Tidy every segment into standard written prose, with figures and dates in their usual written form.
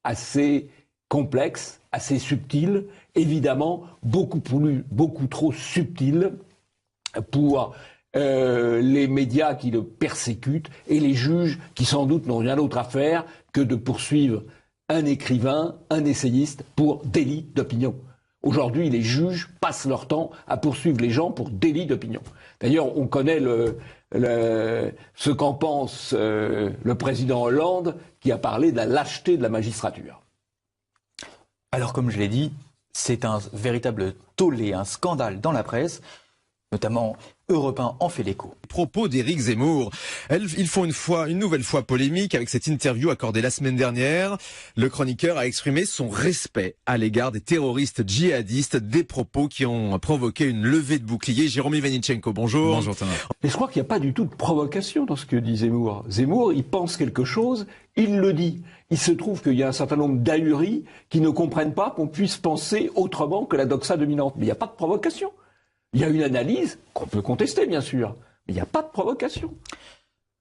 assez complexe, assez subtil, évidemment beaucoup trop subtil pour les médias qui le persécutent et les juges qui sans doute n'ont rien d'autre à faire que de poursuivre un écrivain, un essayiste pour délit d'opinion. Aujourd'hui, les juges passent leur temps à poursuivre les gens pour délit d'opinion. D'ailleurs, on connaît ce qu'en pense le président Hollande qui a parlé de la lâcheté de la magistrature. Alors, comme je l'ai dit, c'est un véritable tollé, un scandale dans la presse, notamment Europe 1 en fait l'écho. Les propos d'Éric Zemmour, ils font une nouvelle fois polémique avec cette interview accordée la semaine dernière. Le chroniqueur a exprimé son respect à l'égard des terroristes djihadistes, des propos qui ont provoqué une levée de boucliers. Jérôme Ivanichenko, bonjour. Bonjour Thomas. Mais je crois qu'il n'y a pas du tout de provocation dans ce que dit Zemmour. Zemmour, il pense quelque chose, il le dit. Il se trouve qu'il y a un certain nombre d'ahuris qui ne comprennent pas qu'on puisse penser autrement que la doxa dominante. Mais il n'y a pas de provocation. Il y a une analyse qu'on peut contester, bien sûr, mais il n'y a pas de provocation.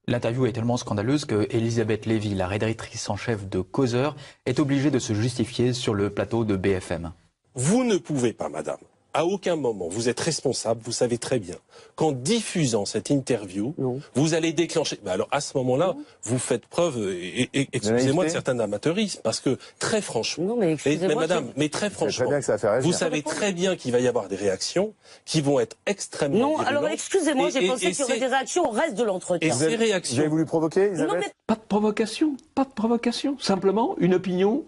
L'interview est tellement scandaleuse que Elisabeth Lévy, la rédactrice en chef de Causeur, est obligée de se justifier sur le plateau de BFM. Vous ne pouvez pas, madame, à aucun moment, vous êtes responsable, vous savez très bien, qu'en diffusant cette interview, vous allez déclencher... Ben alors, à ce moment-là, vous faites preuve, excusez-moi, de certain amateurisme, parce que, très franchement... mais madame, mais très franchement, vous savez très bien qu'il va y avoir des réactions qui vont être extrêmement Non, virulentes. alors excusez-moi, j'ai pensé qu'il y aurait des réactions au reste de l'entretien. Et ces réactions... Vous avez voulu provoquer, Elisabeth ? Pas de provocation. Simplement une opinion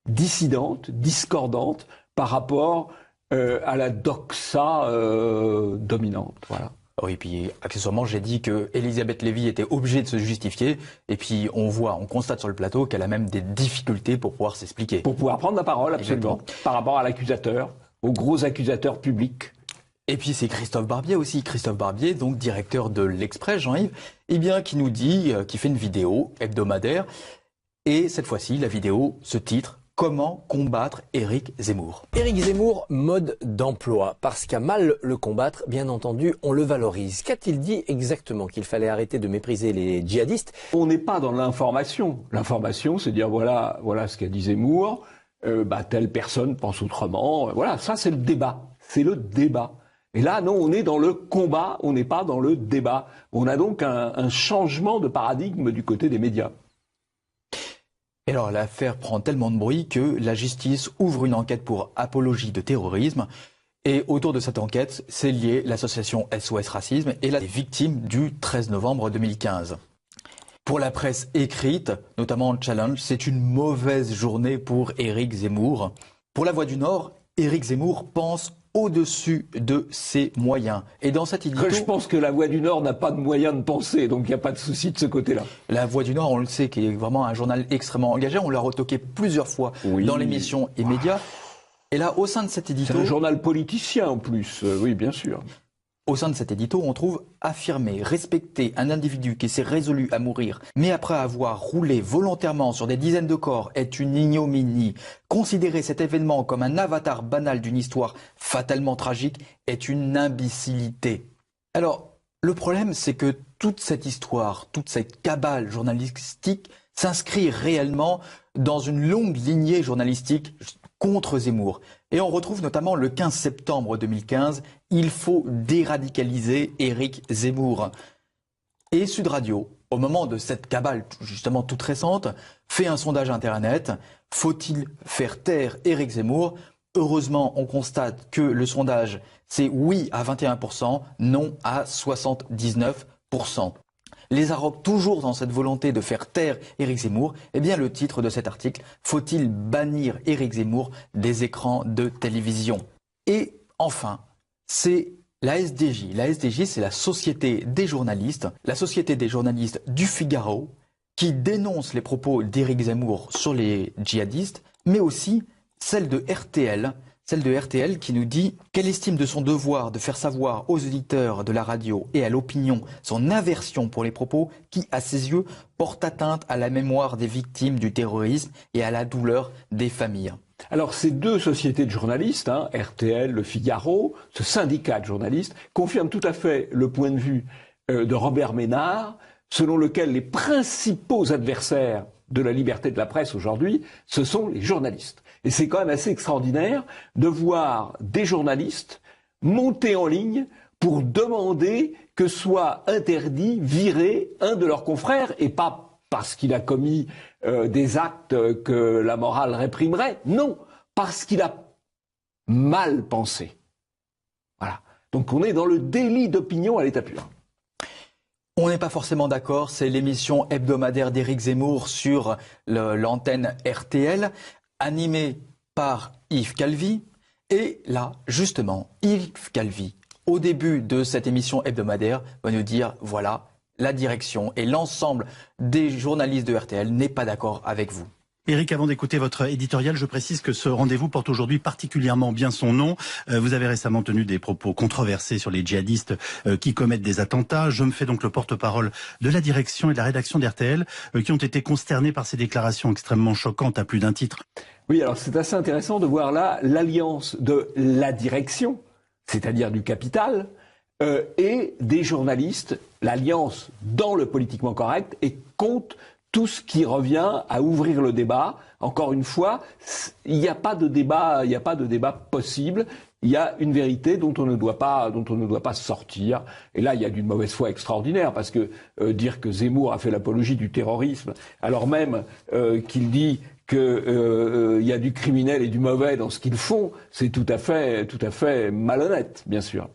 dissidente, discordante par rapport à la doxa dominante. Voilà. Oui, puis accessoirement, j'ai dit que Elisabeth Lévy était obligée de se justifier, et puis on constate sur le plateau qu'elle a même des difficultés pour pouvoir s'expliquer. Pour pouvoir prendre la parole, absolument, exactement, par rapport à l'accusateur, au gros accusateur public. Et puis c'est Christophe Barbier aussi, Christophe Barbier, donc directeur de l'Express, Jean-Yves, eh bien, qui nous dit, qui fait une vidéo hebdomadaire, et cette fois-ci, la vidéo se titre « Comment combattre Éric Zemmour ». Éric Zemmour, mode d'emploi. Parce qu'à mal le combattre, bien entendu, on le valorise. Qu'a-t-il dit exactement? Qu'il fallait arrêter de mépriser les djihadistes? On n'est pas dans l'information. L'information, c'est dire voilà ce qu'a dit Zemmour, telle personne pense autrement. Voilà, ça c'est le débat. C'est le débat. Et là, non, on est dans le combat, on n'est pas dans le débat. On a donc un changement de paradigme du côté des médias. Et alors l'affaire prend tellement de bruit que la justice ouvre une enquête pour apologie de terrorisme. Et autour de cette enquête, c'est lié l'association SOS Racisme et les victimes du 13 novembre 2015. Pour la presse écrite, notamment Challenge, c'est une mauvaise journée pour Éric Zemmour. Pour La Voix du Nord, Éric Zemmour pense au-dessus de ses moyens. Et dans cet édito... Je pense que La Voix du Nord n'a pas de moyens de penser, donc il n'y a pas de souci de ce côté-là. La Voix du Nord, on le sait, qui est vraiment un journal extrêmement engagé. On l'a retoqué plusieurs fois dans l'émission et médias. Et là, au sein de cet édito... C'est un journal politicien en plus, oui, bien sûr. Au sein de cet édito, on trouve affirmer, respecter un individu qui s'est résolu à mourir, mais après avoir roulé volontairement sur des dizaines de corps est une ignominie. Considérer cet événement comme un avatar banal d'une histoire fatalement tragique est une imbécilité. Alors, le problème, c'est que toute cette histoire, toute cette cabale journalistique s'inscrit réellement dans une longue lignée journalistique contre Zemmour. Et on retrouve notamment le 15 septembre 2015, il faut déradicaliser Éric Zemmour. Et Sud Radio, au moment de cette cabale justement toute récente, fait un sondage internet. Faut-il faire taire Éric Zemmour? Heureusement, on constate que le sondage, c'est oui à 21%, non à 79%. Les Arabes, toujours dans cette volonté de faire taire Éric Zemmour, eh bien le titre de cet article, faut-il bannir Éric Zemmour des écrans de télévision? Et enfin, c'est la SDJ. La SDJ, c'est la Société des journalistes du Figaro, qui dénonce les propos d'Éric Zemmour sur les djihadistes, mais aussi celle de RTL, qui nous dit qu'elle estime de son devoir de faire savoir aux auditeurs de la radio et à l'opinion son aversion pour les propos qui, à ses yeux, portent atteinte à la mémoire des victimes du terrorisme et à la douleur des familles. Alors ces deux sociétés de journalistes, RTL, Le Figaro, ce syndicat de journalistes, confirment tout à fait le point de vue de Robert Ménard, selon lequel les principaux adversaires de la liberté de la presse aujourd'hui, ce sont les journalistes. Et c'est quand même assez extraordinaire de voir des journalistes monter en ligne pour demander que soit interdit, viré un de leurs confrères, et pas parce qu'il a commis des actes que la morale réprimerait, non, parce qu'il a mal pensé. Voilà. Donc on est dans le délit d'opinion à l'état pur. On n'est pas forcément d'accord, c'est l'émission hebdomadaire d'Éric Zemmour sur l'antenne RTL, animée par Yves Calvi. Et là, justement, Yves Calvi, au début de cette émission hebdomadaire, va nous dire, voilà, la direction et l'ensemble des journalistes de RTL n'est pas d'accord avec vous. Éric, avant d'écouter votre éditorial, je précise que ce rendez-vous porte aujourd'hui particulièrement bien son nom. Vous avez récemment tenu des propos controversés sur les djihadistes qui commettent des attentats. Je me fais donc le porte-parole de la direction et de la rédaction d'RTL qui ont été consternés par ces déclarations extrêmement choquantes à plus d'un titre. Oui, alors c'est assez intéressant de voir là l'alliance de la direction, c'est-à-dire du capital, et des journalistes, l'alliance dans le politiquement correct et contre tout ce qui revient à ouvrir le débat. Encore une fois, il n'y a pas de débat, possible. Il y a une vérité dont on ne doit pas sortir. Et là, il y a d'une mauvaise foi extraordinaire, parce que dire que Zemmour a fait l'apologie du terrorisme, alors même qu'il dit qu'il y a du criminel et du mauvais dans ce qu'ils font, c'est tout à fait malhonnête, bien sûr.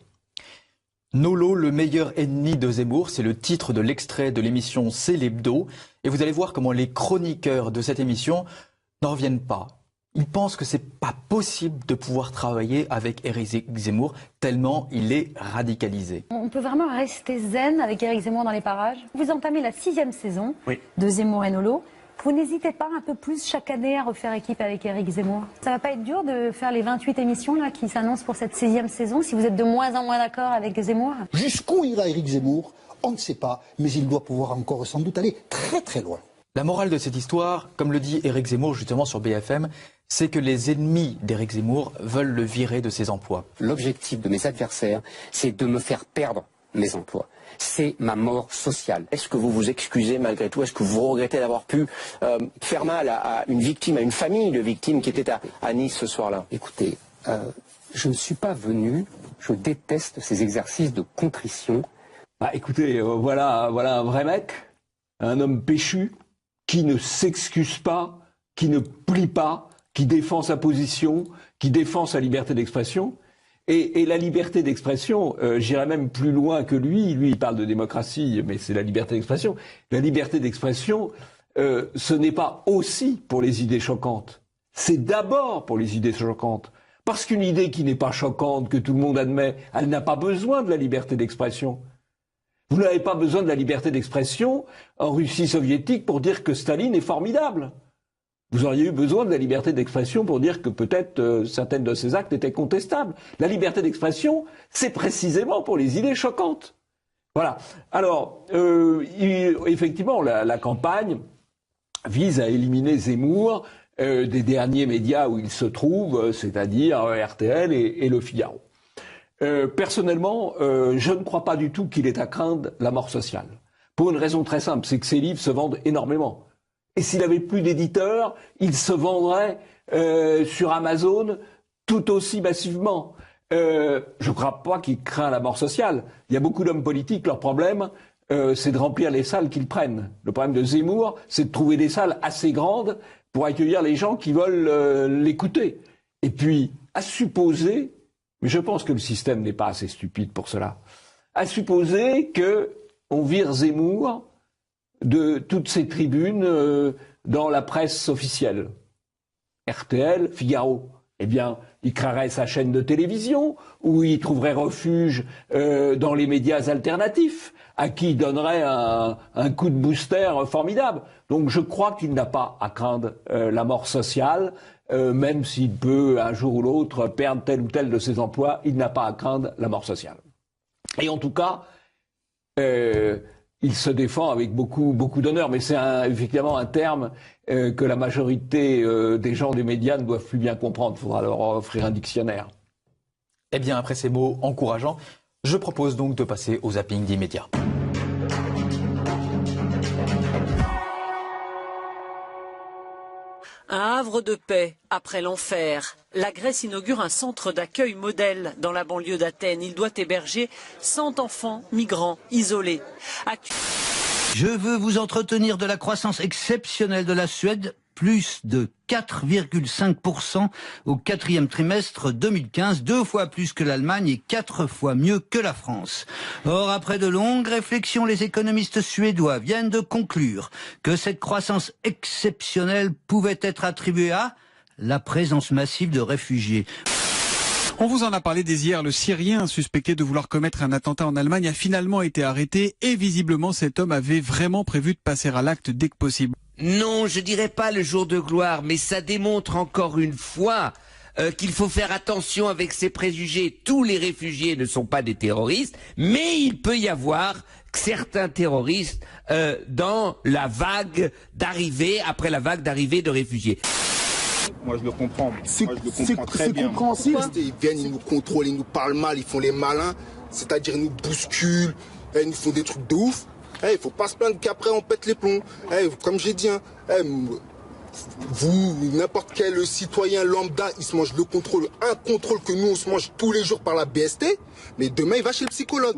Nolo, le meilleur ennemi de Zemmour, c'est le titre de l'extrait de l'émission C'est l'Hebdo. Et vous allez voir comment les chroniqueurs de cette émission n'en reviennent pas. Ils pensent que c'est pas possible de pouvoir travailler avec Éric Zemmour, tellement il est radicalisé. On peut vraiment rester zen avec Éric Zemmour dans les parages. Vous entamez la 6e saison de Zemmour et Nolo. Vous n'hésitez pas un peu plus chaque année à refaire équipe avec Éric Zemmour? Ça va pas être dur de faire les 28 émissions là qui s'annoncent pour cette 6e saison si vous êtes de moins en moins d'accord avec Zemmour? Jusqu'où ira Éric Zemmour? On ne sait pas, mais il doit pouvoir encore sans doute aller très très loin. La morale de cette histoire, comme le dit Éric Zemmour justement sur BFM, c'est que les ennemis d'Éric Zemmour veulent le virer de ses emplois. L'objectif de mes adversaires, c'est de me faire perdre mes emplois. C'est ma mort sociale. Est-ce que vous vous excusez malgré tout? Est-ce que vous regrettez d'avoir pu faire mal à une victime, à une famille de victimes qui était à Nice ce soir-là? Écoutez, je ne suis pas venu, je déteste ces exercices de contrition. Écoutez, voilà un vrai mec, un homme péchu, qui ne s'excuse pas, qui ne plie pas, qui défend sa position, qui défend sa liberté d'expression. Et la liberté d'expression, j'irais même plus loin que lui. Lui, il parle de démocratie, mais c'est la liberté d'expression. La liberté d'expression, ce n'est pas aussi pour les idées choquantes. C'est d'abord pour les idées choquantes. Parce qu'une idée qui n'est pas choquante, que tout le monde admet, elle n'a pas besoin de la liberté d'expression. Vous n'avez pas besoin de la liberté d'expression en Russie soviétique pour dire que Staline est formidable. Vous auriez eu besoin de la liberté d'expression pour dire que peut-être certaines de ces actes étaient contestables. La liberté d'expression, c'est précisément pour les idées choquantes. Voilà. Alors, effectivement, la campagne vise à éliminer Zemmour des derniers médias où il se trouve, c'est-à-dire RTL et Le Figaro. Personnellement, je ne crois pas du tout qu'il ait à craindre la mort sociale. Pour une raison très simple, c'est que ses livres se vendent énormément. Et s'il avait plus d'éditeurs, il se vendrait sur Amazon tout aussi massivement. Je ne crois pas qu'il craint la mort sociale. Il y a beaucoup d'hommes politiques, leur problème, c'est de remplir les salles qu'ils prennent. Le problème de Zemmour, c'est de trouver des salles assez grandes pour accueillir les gens qui veulent l'écouter. Et puis, à supposer, mais je pense que le système n'est pas assez stupide pour cela, à supposer qu'on vire Zemmour de toutes ces tribunes dans la presse officielle. RTL, Figaro. Eh bien, il créerait sa chaîne de télévision, ou il trouverait refuge dans les médias alternatifs, à qui il donnerait un coup de booster formidable. Donc je crois qu'il n'a pas à craindre la mort sociale, même s'il peut un jour ou l'autre perdre tel ou tel de ses emplois, il n'a pas à craindre la mort sociale. Et en tout cas, il se défend avec beaucoup d'honneur, mais c'est effectivement un terme que la majorité des gens des médias ne doivent plus bien comprendre. Il faudra leur offrir un dictionnaire. Eh bien, après ces mots encourageants, je propose donc de passer au zapping d'immédiat. Un havre de paix après l'enfer. La Grèce inaugure un centre d'accueil modèle dans la banlieue d'Athènes. Il doit héberger 100 enfants migrants isolés. Je veux vous entretenir de la croissance exceptionnelle de la Suède, plus de 4,5% au 4e trimestre 2015, 2 fois plus que l'Allemagne et 4 fois mieux que la France. Or, après de longues réflexions, les économistes suédois viennent de conclure que cette croissance exceptionnelle pouvait être attribuée à la présence massive de réfugiés. On vous en a parlé dès hier, le Syrien suspecté de vouloir commettre un attentat en Allemagne a finalement été arrêté et visiblement cet homme avait vraiment prévu de passer à l'acte dès que possible. Non, je dirais pas le jour de gloire, mais ça démontre encore une fois qu'il faut faire attention avec ses préjugés. Tous les réfugiés ne sont pas des terroristes, mais il peut y avoir certains terroristes dans la vague d'arrivée, après la vague d'arrivée de réfugiés. Moi je le comprends. C'est compréhensible. Ils viennent, ils nous contrôlent, ils nous parlent mal, ils font les malins, c'est-à-dire ils nous bousculent, ils nous font des trucs de ouf. Il faut pas se plaindre qu'après on pète les plombs. Comme j'ai dit, vous, n'importe quel citoyen lambda, il se mange le contrôle, un contrôle que nous on se mange tous les jours par la BST, mais demain il va chez le psychologue.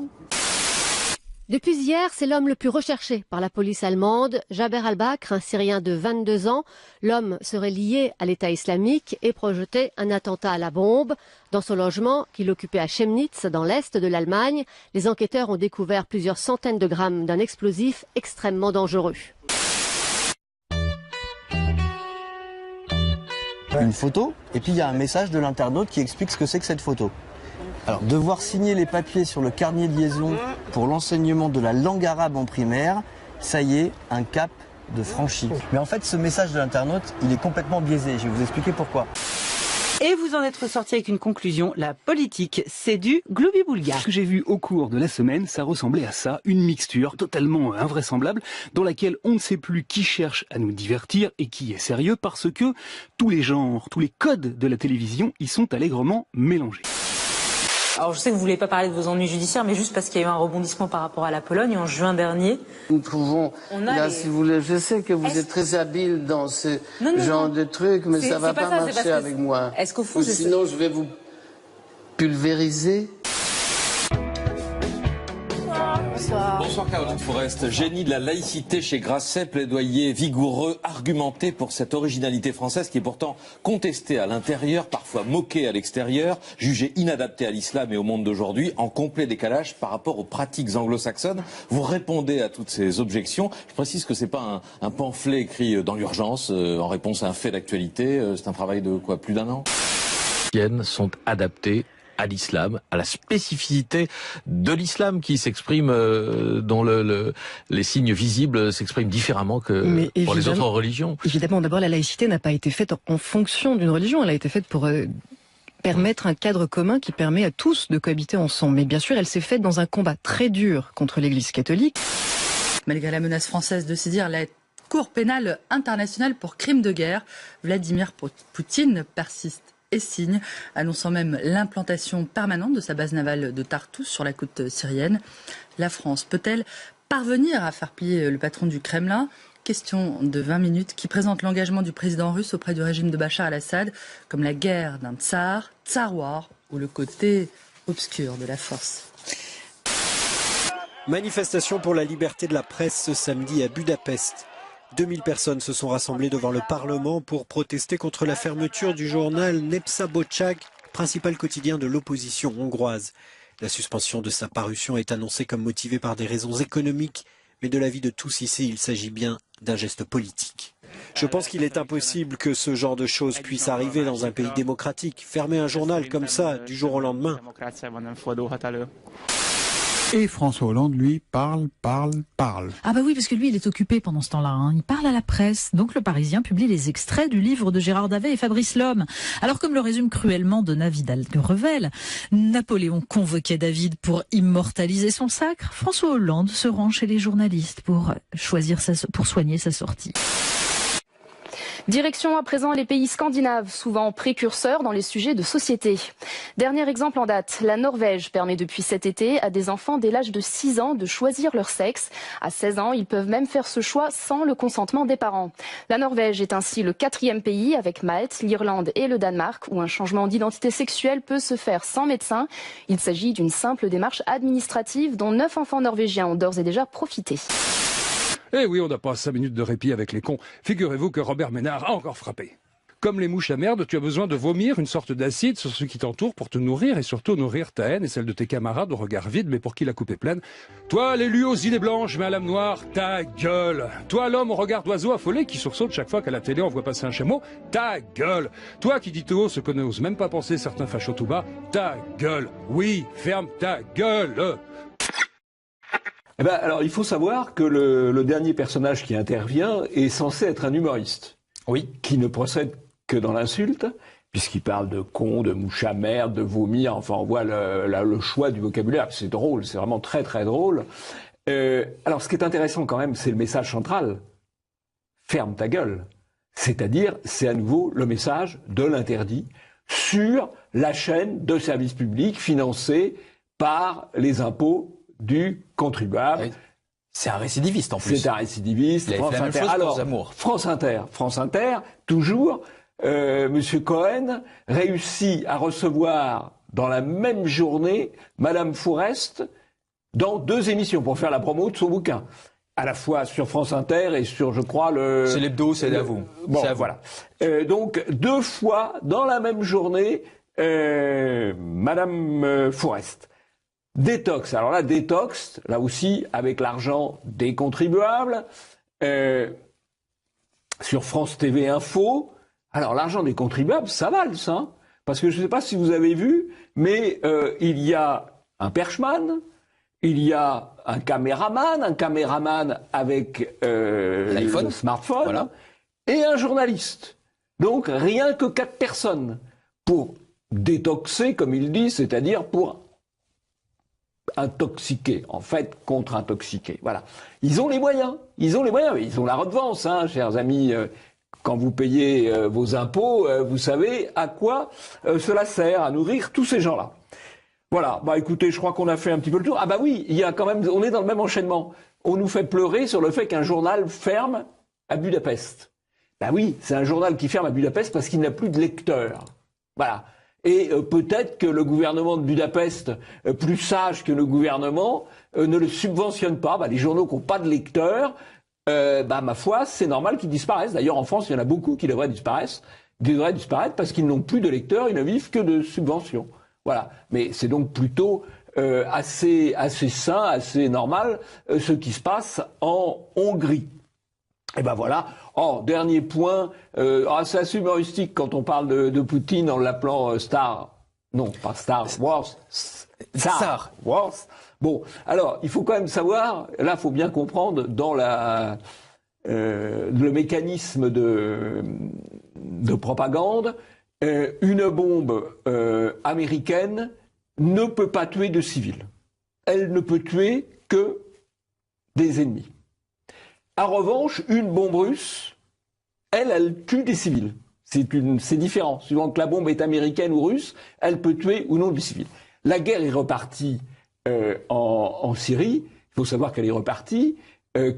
Depuis hier, c'est l'homme le plus recherché par la police allemande, Jaber al-Bakr, un Syrien de 22 ans. L'homme serait lié à l'État islamique et projetait un attentat à la bombe. Dans son logement, qu'il occupait à Chemnitz, dans l'est de l'Allemagne, les enquêteurs ont découvert plusieurs centaines de grammes d'un explosif extrêmement dangereux. Une photo, et puis il y a un message de l'internaute qui explique ce que c'est que cette photo. Alors, devoir signer les papiers sur le carnet de liaison pour l'enseignement de la langue arabe en primaire, ça y est, un cap de franchi. Mais en fait, ce message de l'internaute, il est complètement biaisé. Je vais vous expliquer pourquoi. Et vous en êtes ressorti avec une conclusion, la politique, c'est du gloubi-boulga. Ce que j'ai vu au cours de la semaine, ça ressemblait à ça, une mixture totalement invraisemblable, dans laquelle on ne sait plus qui cherche à nous divertir et qui est sérieux, parce que tous les genres, tous les codes de la télévision y sont allègrement mélangés. Alors je sais que vous ne voulez pas parler de vos ennuis judiciaires, mais juste parce qu'il y a eu un rebondissement par rapport à la Pologne en juin dernier. Nous trouvons, là, si vous voulez, je sais que vous êtes très habile dans ce genre de trucs, mais ça ne va pas marcher avec moi. Est-ce qu'au fond, sinon je vais vous pulvériser. Bonsoir Caroline Forest. Génie de la laïcité chez Grasset, plaidoyer vigoureux, argumenté pour cette originalité française qui est pourtant contestée à l'intérieur, parfois moquée à l'extérieur, jugée inadaptée à l'islam et au monde d'aujourd'hui, en complet décalage par rapport aux pratiques anglo-saxonnes. Vous répondez à toutes ces objections. Je précise que c'est pas un pamphlet écrit dans l'urgence, en réponse à un fait d'actualité. C'est un travail de quoi, plus d'1 an ? Sont adaptées à l'islam, à la spécificité de l'islam qui s'exprime, dont les signes visibles s'expriment différemment que pour les autres religions. Évidemment, d'abord, la laïcité n'a pas été faite en fonction d'une religion, elle a été faite pour permettre un cadre commun qui permet à tous de cohabiter ensemble. Mais bien sûr, elle s'est faite dans un combat très dur contre l'Église catholique. Malgré la menace française de saisir la Cour pénale internationale pour crimes de guerre, Vladimir Poutine persiste et signe, annonçant même l'implantation permanente de sa base navale de Tartous sur la côte syrienne. La France peut-elle parvenir à faire plier le patron du Kremlin ? Question de 20 minutes qui présente l'engagement du président russe auprès du régime de Bachar al-Assad comme la guerre d'un tsar, tsaroir, ou le côté obscur de la force. Manifestation pour la liberté de la presse ce samedi à Budapest. 2000 personnes se sont rassemblées devant le Parlement pour protester contre la fermeture du journal Népszabadság, principal quotidien de l'opposition hongroise. La suspension de sa parution est annoncée comme motivée par des raisons économiques, mais de l'avis de tous ici, il s'agit bien d'un geste politique. Je pense qu'il est impossible que ce genre de choses puisse arriver dans un pays démocratique. Fermer un journal comme ça, du jour au lendemain. Et François Hollande, lui, parle. Ah bah oui, parce que lui, il est occupé pendant ce temps-là. Il parle à la presse. Donc le Parisien publie les extraits du livre de Gérard Davet et Fabrice Lhomme. Alors comme le résume cruellement Donat Vidal-Revel, Napoléon convoquait David pour immortaliser son sacre. François Hollande se rend chez les journalistes pour soigner sa sortie. Direction à présent les pays scandinaves, souvent précurseurs dans les sujets de société. Dernier exemple en date, la Norvège permet depuis cet été à des enfants dès l'âge de 6 ans de choisir leur sexe. À 16 ans, ils peuvent même faire ce choix sans le consentement des parents. La Norvège est ainsi le 4e pays avec Malte, l'Irlande et le Danemark où un changement d'identité sexuelle peut se faire sans médecin. Il s'agit d'une simple démarche administrative dont 9 enfants norvégiens ont d'ores et déjà profité. Eh oui, on n'a pas 5 minutes de répit avec les cons. Figurez-vous que Robert Ménard a encore frappé. Comme les mouches à merde, tu as besoin de vomir une sorte d'acide sur ceux qui t'entourent pour te nourrir et surtout nourrir ta haine et celle de tes camarades au regard vide mais pour qui la coupe est pleine. Toi, l'élu aux idées blanches mais à l'âme noire, ta gueule. Toi, l'homme au regard d'oiseau affolé qui sursaute chaque fois qu'à la télé on voit passer un chameau, ta gueule. Toi qui dis tout haut ce que n'osent même pas penser certains fachos tout bas, ta gueule. Oui, ferme ta gueule. Eh ben, alors, il faut savoir que le dernier personnage qui intervient est censé être un humoriste. Oui. Qui ne procède que dans l'insulte, puisqu'il parle de con, de mouche à merde, de vomir. Enfin, on voit le choix du vocabulaire. C'est drôle, c'est vraiment très très drôle. Alors, ce qui est intéressant quand même, c'est le message central. Ferme ta gueule. C'est-à-dire, c'est à nouveau le message de l'interdit sur la chaîne de services publics financée par les impôts du contribuable. Oui. C'est un récidiviste en plus. C'est un récidiviste. France Inter. Alors, France Inter, toujours, Monsieur Cohen réussit à recevoir dans la même journée Madame Fourest dans 2 émissions pour faire la promo de son bouquin. À la fois sur France Inter et sur, je crois, c'est l'hebdo, c'est à vous. Bon, c'est à vous. Voilà. Donc, 2 fois dans la même journée, Madame Fourest. Détox. Alors là, détox, là aussi, avec l'argent des contribuables, sur France TV Info. Alors, l'argent des contribuables, ça valse, hein. Parce que je ne sais pas si vous avez vu, mais il y a un perchman, il y a un caméraman avec le smartphone, voilà. Et un journaliste. Donc, rien que 4 personnes pour détoxer, comme il dit, c'est-à-dire pour intoxiquer, en fait, contre-intoxiquer. Voilà. Ils ont les moyens, mais ils ont la redevance, hein, chers amis. Quand vous payez vos impôts, vous savez à quoi cela sert, à nourrir tous ces gens-là. Voilà. Bah, écoutez, je crois qu'on a fait un petit peu le tour. Ah bah oui, il y a quand même, on est dans le même enchaînement. On nous fait pleurer sur le fait qu'un journal ferme à Budapest. Bah oui, c'est un journal qui ferme à Budapest parce qu'il n'a plus de lecteurs. Voilà. Et peut-être que le gouvernement de Budapest, plus sage que le gouvernement, ne le subventionne pas. Bah, les journaux qui n'ont pas de lecteurs, ma foi, c'est normal qu'ils disparaissent. D'ailleurs, en France, il y en a beaucoup qui devraient disparaître parce qu'ils n'ont plus de lecteurs, ils ne vivent que de subventions. Voilà. Mais c'est donc plutôt assez sain, assez normal, ce qui se passe en Hongrie. Et ben voilà. Oh, dernier point, c'est assez humoristique quand on parle de Poutine en l'appelant Star. Non, pas Star Wars. Star Wars. Bon, alors, il faut quand même savoir, là, il faut bien comprendre, dans le mécanisme de propagande, une bombe américaine ne peut pas tuer de civils. Elle ne peut tuer que des ennemis. En revanche, une bombe russe, elle tue des civils. C'est différent. Suivant que la bombe est américaine ou russe, elle peut tuer ou non des civils. La guerre est repartie en Syrie. Il faut savoir qu'elle est repartie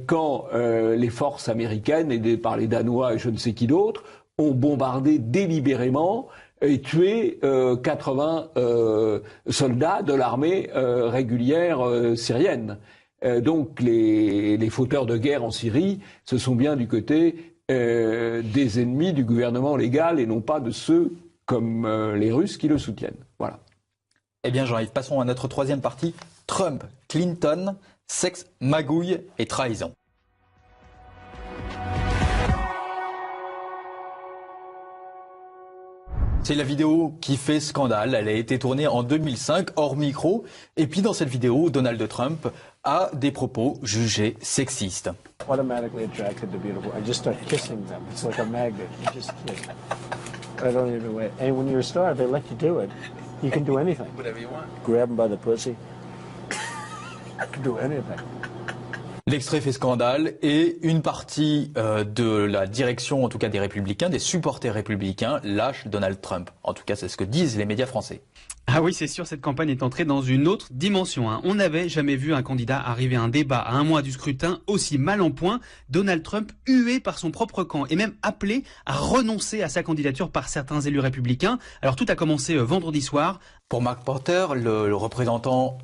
quand les forces américaines, aidées par les Danois et je ne sais qui d'autre, ont bombardé délibérément et tué 80 soldats de l'armée régulière syrienne. Donc les fauteurs de guerre en Syrie, ce sont bien du côté des ennemis du gouvernement légal et non pas de ceux comme les Russes qui le soutiennent. Voilà. Eh bien Jean-Yves, passons à notre 3e partie. Trump, Clinton, sexe, magouille et trahison. C'est la vidéo qui fait scandale. Elle a été tournée en 2005, hors micro. Et puis dans cette vidéo, Donald Trump a des propos jugés sexistes. Automatically attracted to beautiful. I just start kissing them. It's like a magnet. You just kiss. I don't even wait. And when you're a star, they let you do it. You can do anything. Whatever you want. Grab them by the pussy. I can do anything. L'extrait fait scandale et une partie de la direction, en tout cas des Républicains, des supporters républicains, lâche Donald Trump. En tout cas, c'est ce que disent les médias français. Ah oui, c'est sûr, cette campagne est entrée dans une autre dimension. On n'avait jamais vu un candidat arriver à un débat à un mois du scrutin aussi mal en point. Donald Trump hué par son propre camp et même appelé à renoncer à sa candidature par certains élus républicains. Alors tout a commencé vendredi soir. Pour Mark Porter, le représentant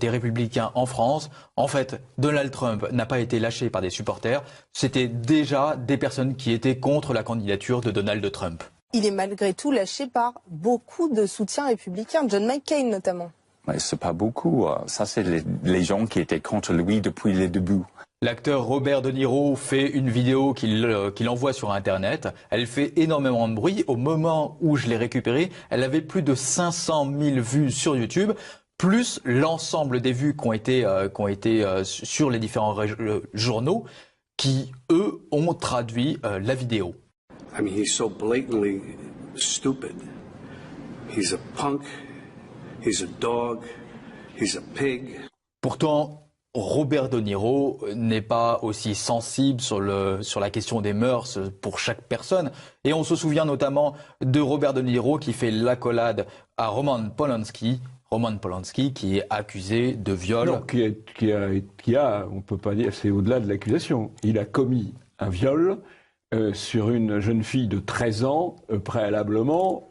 des Républicains en France, en fait, Donald Trump n'a pas été lâché par des supporters. C'était déjà des personnes qui étaient contre la candidature de Donald Trump. Il est malgré tout lâché par beaucoup de soutiens républicains, John McCain notamment. Mais c'est pas beaucoup. Ça, c'est les gens qui étaient contre lui depuis le début. L'acteur Robert De Niro fait une vidéo qu'il envoie sur Internet. Elle fait énormément de bruit. Au moment où je l'ai récupérée, elle avait plus de 500 000 vues sur YouTube, plus l'ensemble des vues qui ont été sur les différents journaux qui, eux, ont traduit la vidéo. I mean, he's so blatantly stupid. He's a punk, he's a dog, he's a pig. Pourtant, Robert De Niro n'est pas aussi sensible sur la question des mœurs pour chaque personne. Et on se souvient notamment de Robert De Niro qui fait l'accolade à Roman Polanski qui est accusé de viol. Non, on peut pas dire, c'est au-delà de l'accusation. Il a commis un viol sur une jeune fille de 13 ans, préalablement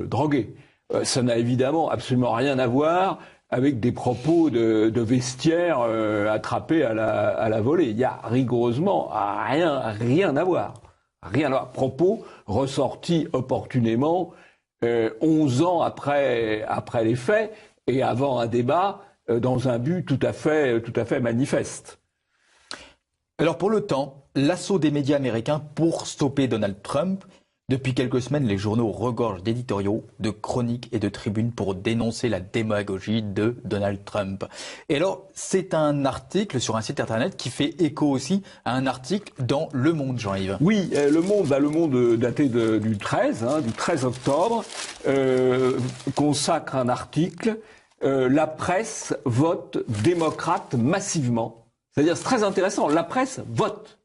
droguée. Ça n'a évidemment absolument rien à voir avec des propos de vestiaire attrapés à la volée. Il y a rigoureusement rien à voir. Rien à voir. Propos ressortis opportunément 11 ans après les faits et avant un débat dans un but tout à fait manifeste. Alors pour le temps, l'assaut des médias américains pour stopper Donald Trump, depuis quelques semaines, les journaux regorgent d'éditoriaux, de chroniques et de tribunes pour dénoncer la démagogie de Donald Trump. Et alors, c'est un article sur un site internet qui fait écho aussi à un article dans Le Monde, Jean-Yves. Oui, Le Monde daté du 13 octobre, consacre un article « La presse vote démocrate massivement ». C'est-à-dire, c'est très intéressant, la presse vote.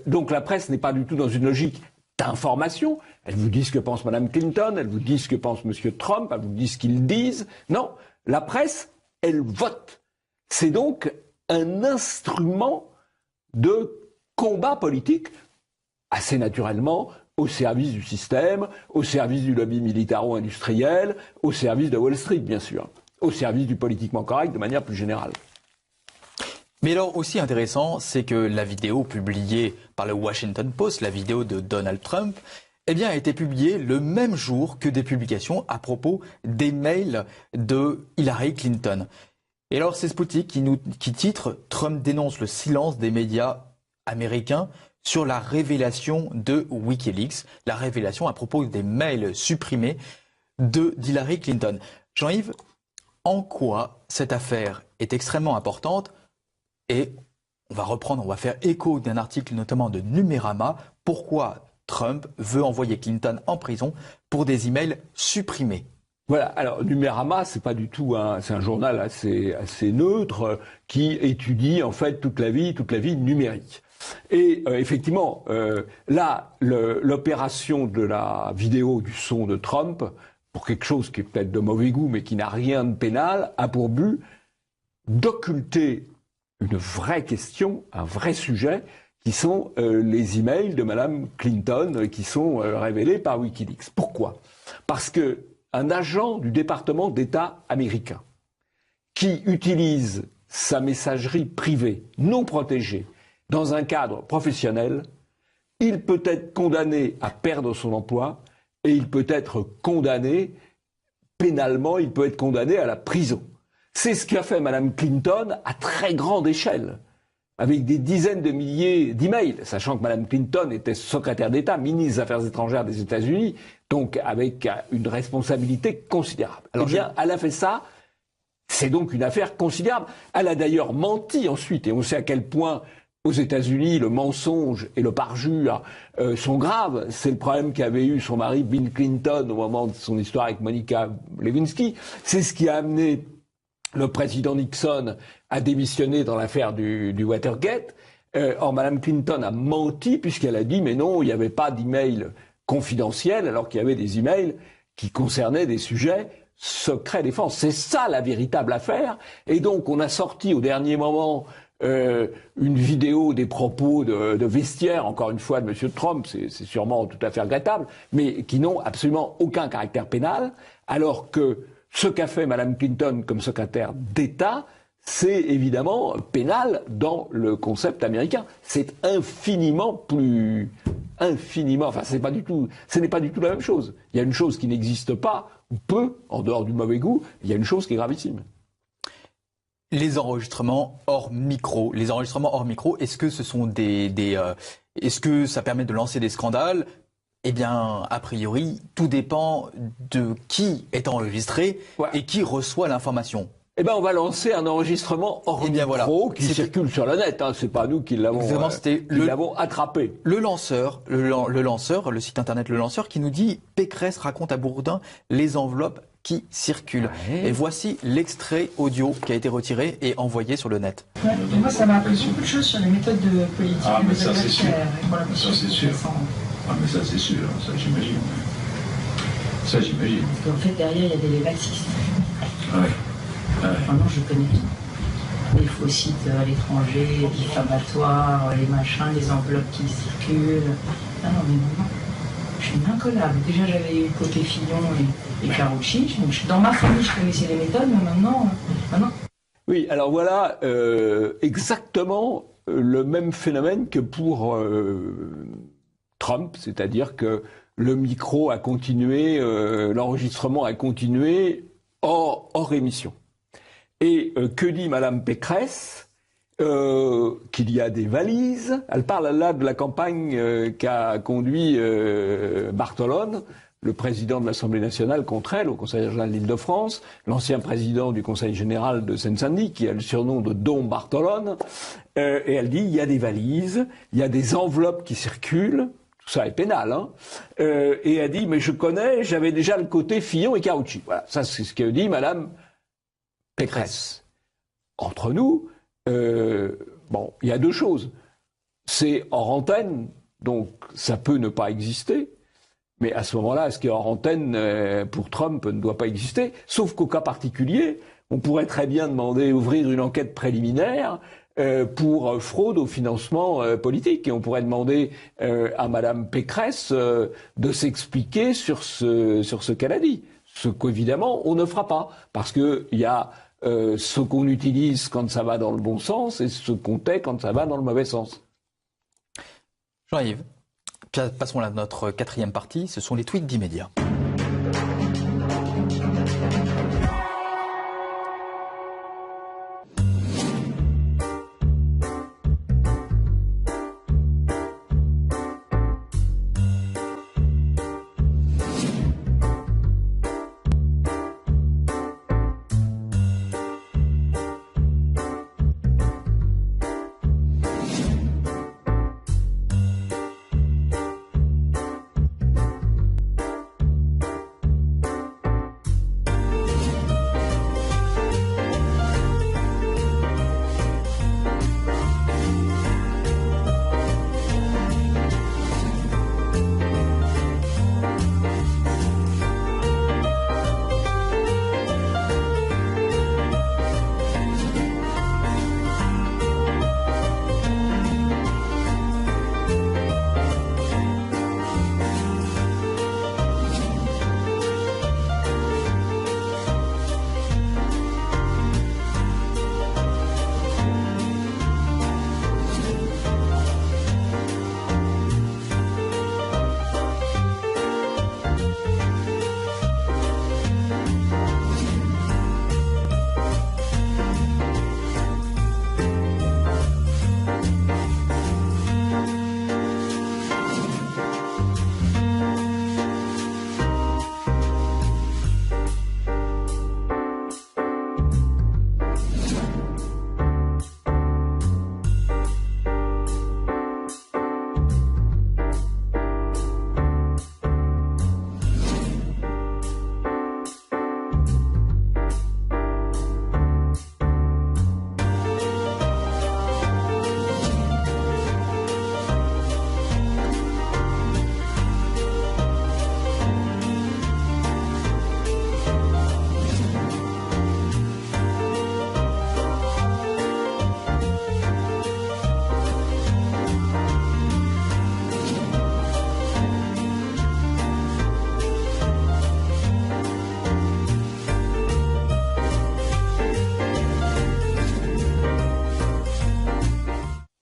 Donc la presse n'est pas du tout dans une logique d'information. Elle vous dit ce que pense Mme Clinton, elle vous dit ce que pense M. Trump, elle vous dit ce qu'ils disent. Non, la presse, elle vote. C'est donc un instrument de combat politique, assez naturellement, au service du système, au service du lobby militaro-industriel, au service de Wall Street, bien sûr, au service du politiquement correct de manière plus générale. Mais alors aussi intéressant, c'est que la vidéo publiée par le Washington Post, la vidéo de Donald Trump, a été publiée le même jour que des publications à propos des mails de Hillary Clinton. Et alors c'est Sputnik qui titre « Trump dénonce le silence des médias américains sur la révélation de Wikileaks », la révélation à propos des mails supprimés d'Hillary Clinton. Jean-Yves, en quoi cette affaire est extrêmement importante? Et on va faire écho d'un article notamment de Numérama. Pourquoi Trump veut envoyer Clinton en prison pour des emails supprimés? Voilà, alors Numérama, c'est pas du tout c'est un journal assez neutre qui étudie en fait toute la vie numérique. Et effectivement, là, l'opération de la vidéo du son de Trump, pour quelque chose qui est peut-être de mauvais goût mais qui n'a rien de pénal, a pour but d'occulter une vraie question, un vrai sujet, qui sont les emails de Mme Clinton qui sont révélés par Wikileaks. Pourquoi? Parce que un agent du département d'État américain qui utilise sa messagerie privée, non protégée, dans un cadre professionnel, il peut être condamné à perdre son emploi et il peut être condamné pénalement, il peut être condamné à la prison. C'est ce qu'a fait Mme Clinton à très grande échelle, avec des dizaines de milliers d'emails, sachant que Mme Clinton était secrétaire d'État, ministre des Affaires étrangères des États-Unis, donc avec une responsabilité considérable. Alors, elle a fait ça, c'est donc une affaire considérable. Elle a d'ailleurs menti ensuite, et on sait à quel point aux États-Unis le mensonge et le parjure sont graves. C'est le problème qu'avait eu son mari Bill Clinton au moment de son histoire avec Monica Lewinsky. C'est ce qui a amené le président Nixon a démissionné dans l'affaire du Watergate. Or, Mme Clinton a menti puisqu'elle a dit mais non, il n'y avait pas d'email confidentiel alors qu'il y avait des emails qui concernaient des sujets secret défense. C'est ça la véritable affaire. Et donc on a sorti au dernier moment une vidéo des propos de vestiaire, encore une fois, de M. Trump, c'est sûrement tout à fait regrettable, mais qui n'ont absolument aucun caractère pénal, alors que ce qu'a fait Mme Clinton comme secrétaire d'État, c'est évidemment pénal dans le concept américain. C'est infiniment, enfin ce n'est pas du tout la même chose. Il y a une chose qui n'existe pas, ou peu, en dehors du mauvais goût, il y a une chose qui est gravissime. Les enregistrements hors micro. Est-ce que ce sont est-ce que ça permet de lancer des scandales? Eh bien, a priori, tout dépend de qui est enregistré et qui reçoit l'information. Eh ben, on va lancer un enregistrement hors micro qui circule sur le net. Hein. C'est pas nous qui l'avons attrapé. Le lanceur, le site internet Le Lanceur, qui nous dit Pécresse raconte à Bourdin les enveloppes qui circulent. Ouais. Et voici l'extrait audio qui a été retiré et envoyé sur le net. Ouais, moi, ça m'a appris beaucoup de choses sur les méthodes de politique. Ah, mais ça c'est sûr. Ça c'est sûr. Ah, mais ça c'est sûr. Ça j'imagine. Ça j'imagine. Parce qu'en fait, derrière, il y a des laxistes. Ouais. Vraiment, je connais tout. Les faux sites à l'étranger, les diffamatoires, les machins, les enveloppes qui circulent. Ah non, mais non. Je suis incollable. Déjà, j'avais eu côté Fillon et Carucci. Donc, dans ma famille, je connaissais les méthodes, mais maintenant. Oui, alors voilà exactement le même phénomène que pour Trump, c'est-à-dire que le micro a continué, l'enregistrement a continué hors émission. Et que dit Mme Pécresse? Qu'il y a des valises. Elle parle là de la campagne qu'a conduit Bartolone, le président de l'Assemblée nationale contre elle, au Conseil régional d'Île-de-France, l'ancien président du Conseil général de Seine-Saint-Denis, qui a le surnom de Dom Bartolone. Et elle dit, il y a des valises, il y a des enveloppes qui circulent. Tout ça est pénal, hein. Et elle dit, mais je connais, j'avais déjà le côté Fillon et Carucci. Voilà, ça c'est ce que dit Mme Pécresse. Entre nous, bon, il y a deux choses. C'est hors antenne, donc ça peut ne pas exister. Mais à ce moment-là, ce qui est hors antenne pour Trump ne doit pas exister. Sauf qu'au cas particulier, on pourrait très bien demander, ouvrir une enquête préliminaire pour fraude au financement politique. Et on pourrait demander à Mme Pécresse de s'expliquer sur ce qu'elle a dit. Ce qu'évidemment, on ne fera pas. Parce qu'il y a ce qu'on utilise quand ça va dans le bon sens et ce qu'on tait quand ça va dans le mauvais sens. Jean-Yves, passons à notre quatrième partie, ce sont les tweets d'immédiat.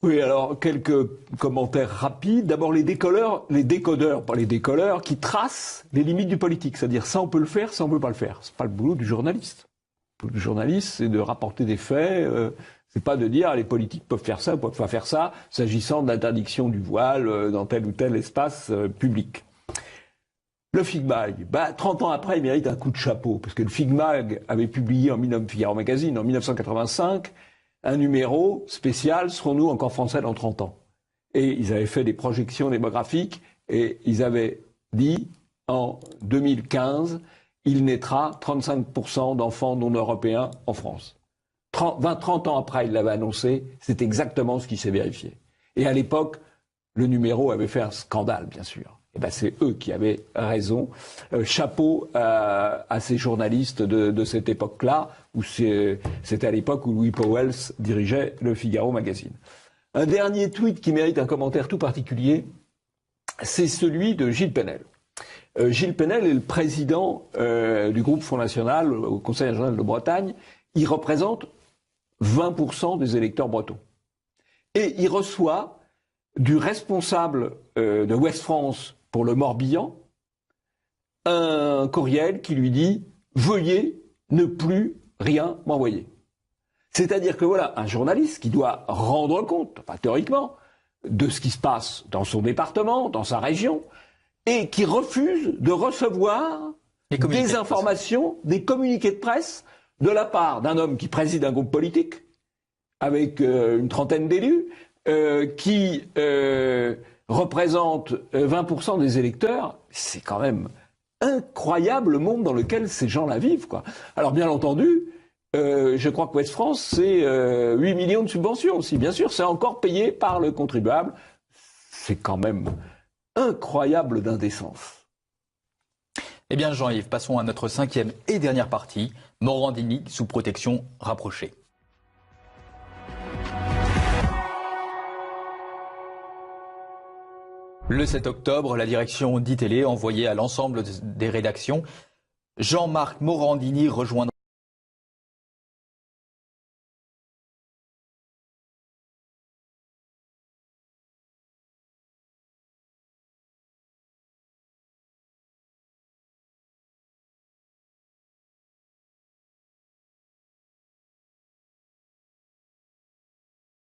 Oui, alors quelques commentaires rapides. D'abord les décodeurs, pas les décolleurs, qui tracent les limites du politique. C'est-à-dire ça on peut le faire, ça on peut pas le faire. C'est pas le boulot du journaliste. Le boulot du journaliste, c'est de rapporter des faits. C'est pas de dire les politiques peuvent faire ça, peuvent pas faire ça, s'agissant de l'interdiction du voile dans tel ou tel espace public. Le FIGMAG, 30 ans après, il mérite un coup de chapeau, parce que le FIGMAG avait publié Figaro Magazine en 1985 un numéro spécial « Serons-nous encore français dans 30 ans ?» Et ils avaient fait des projections démographiques et ils avaient dit en 2015, il naîtra 35% d'enfants non européens en France. 30 ans après, ils l'avaient annoncé, c'est exactement ce qui s'est vérifié. Et à l'époque, le numéro avait fait un scandale, bien sûr. Et c'est eux qui avaient raison. Chapeau à ces journalistes de cette époque-là, où c'était à l'époque où Louis Pauwels dirigeait le Figaro Magazine. Un dernier tweet qui mérite un commentaire tout particulier, c'est celui de Gilles Penel. Gilles Penel est le président du groupe Front National au Conseil régional de Bretagne. Il représente 20% des électeurs bretons. Et il reçoit du responsable de Ouest France pour le Morbihan un courriel qui lui dit « Veuillez ne plus rien m'envoyer ». C'est-à-dire que voilà, un journaliste qui doit rendre compte, théoriquement, de ce qui se passe dans son département, dans sa région, et qui refuse de recevoir des informations, des communiqués de presse de la part d'un homme qui préside un groupe politique, avec une trentaine d'élus, qui représente 20% des électeurs. C'est quand même incroyable le monde dans lequel ces gens-là vivent, quoi. Alors bien entendu, je crois que Ouest France, c'est 8 millions de subventions aussi. Bien sûr, c'est encore payé par le contribuable. C'est quand même incroyable d'indécence. Eh bien Jean-Yves, passons à notre 5e et dernière partie, Morandini sous protection rapprochée. Le 7 octobre, la direction d'ITélé envoyait à l'ensemble des rédactions Jean-Marc Morandini rejoindra